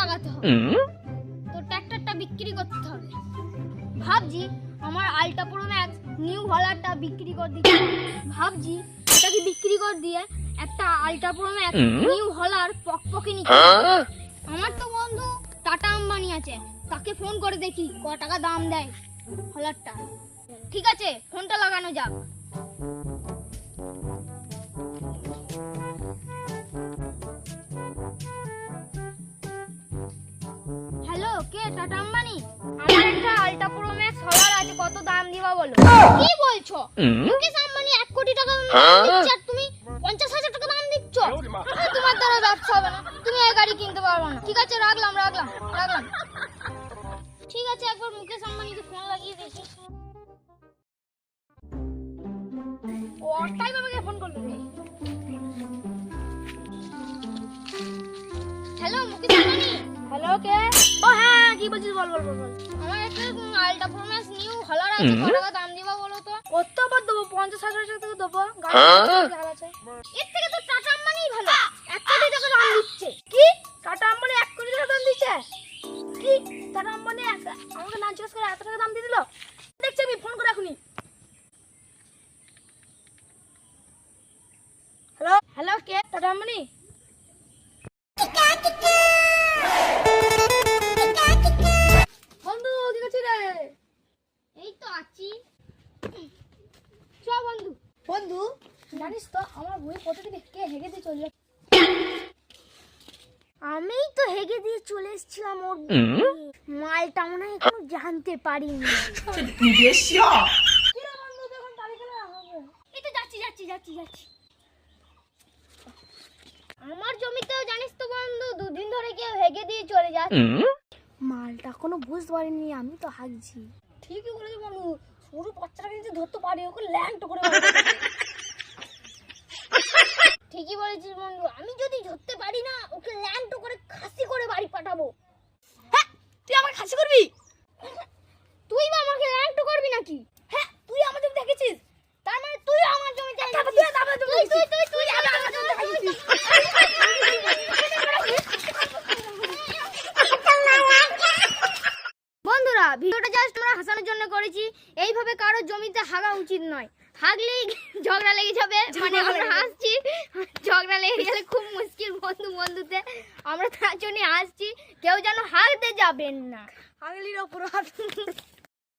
লাগাতে হবে, তো ট্র্যাক্টরটা বিক্রি করতে হবে। ভাবছি আমার আল্ট্রা প্রো ম্যাক্স নিউ হলারটা বিক্রি করে দিচ্ছি। ভাবছি এটাকে বিক্রি করে দিয়ে একটা আল্ট্রা প্রো ম্যাক্স নিউ হলার পকপকে নিতে হবে। আমার তো বন্ধু টাটা আম্বানি আছে, তাকে ফোন করে দেখি ক টাকা দাম দেয় হলারটা। ঠিক আছে, ফোনটা লাগানো যাক। হ্যালো, কে? টাটা আম্বানি? আমার একটা আল্ট্রা প্রো ম্যাক্স হলার আছে, কত দাম দিবা বলো? কি বলছো? মুকেশ আম্বানি 1 কোটি টাকা দাম দিচ্ছে আর তুমি 50,000 টাকা দাম দিচ্ছ? তোমার দ্বারা ব্যবসা হবে না, তুমি এই গাড়ি কিনতে পারবে না। ঠিক আছে, রাখলাম। ঠিক আছে, একবার মুকেশ আম্বানিকে ফোন লাগিয়ে দেখি। ও তাই বাবাকে ফোন করলো রে। হ্যালো, মুকেশ আম্বানি। হ্যালো, কে? ও হ্যাঁ, কি বলছিস? বল। আমার একটা আল্ট্রা প্রো ম্যাক্স নিউ হলার আছে, কত টাকা দাম দিবা বলো তো? কত আবার দেবো? 50,000 টাকা দেবো। গাড়ি আছে, এর থেকে তো টাটা আম্বানি ভালো, 1 কোটি টাকা দাম দিচ্ছে। কি? টাটা আম্বানি 1 কোটি টাকা দাম দিচ্ছে? কি? টাটা আম্বানি আমাকে না জিজ্ঞেস করে এত টাকা দাম দিয়ে দিল? দেখছি আমি, ফোন করে এখনই। হ্যালো, কে? টাটা আম্বানি? বন্ধু, কি করছিস রে? এই তো আছি। চ বন্ধু, জানিস তো আমার বই প্রতিদিন কে হেগে দিয়ে চলে যাচ্ছে? আমিই তো হেগে দিয়ে চলে এসেছিলাম ওর মালটা, মনে হয় এখনো জানতে পারিনি। এই তো যাচ্ছি। আমার জমিতেও জানিস তো বন্ধু, 2 দিন ধরে কেউ হেগে দিয়ে চলে যাচ্ছে। মালটা কোনো বুঝতে পারিনি, আমি তো হাগছি। ঠিকই বলেছি বন্ধু, সরু বাচ্চাটাকে যদি ধরতে পারি ওকে ল্যাংটো করে ঠিকই বলেছিস বন্ধু, আমি যদি ধরতে পারি না ওকে ল্যাংটো করে খাসি করে বাড়ি পাঠাবো। হ্যাঁ, তুই আমাকে খাসি করবি? তুই বা আমাকে ল্যাংটো করবি নাকি? হ্যাঁ, তুই আমার জমি দেখেছিস, তার মানে তুই আমার জমি দেখেছিস। তুই আমার জমি দেখেছিস। বন্ধুরা, ভিডিওটা জাস্ট আমরা হাসানোর জন্য করেছি। এইভাবে কারোর জমিতে হাগা উচিত নয়, হাগলেই ঝগড়া লেগে যাবে। মানে আমরা হাসছি, ঝগড়া লেগে গেলে খুব মুশকিল বন্ধুতে। আমরা তার জন্য হাসছি, কেউ যেন হাগতে যাবেন না। হাগলির ওপর হাত